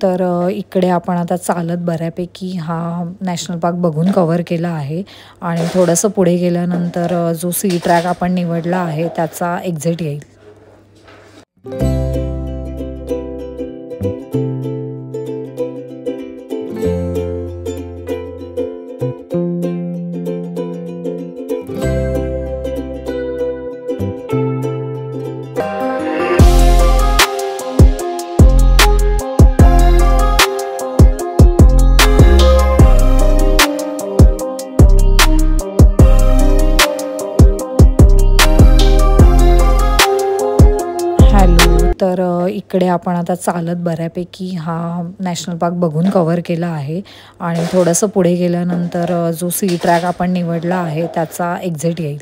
तर इकडे आपण आता चालत बऱ्यापैकी हा नॅशनल पार्क बघून कव्हर केला आहे आणि थोडंसं पुढे गेल्यानंतर जो सी ट्रॅक आपण निवडला आहे त्याचा एक्झिट येईल. तर इकडे आपण आता चालत बऱ्यापैकी हा नॅशनल पार्क बघून कव्हर केला आहे आणि थोडंसं पुढे गेल्यानंतर जो सी ट्रॅक आपण निवडला आहे त्याचा एक्झिट येईल.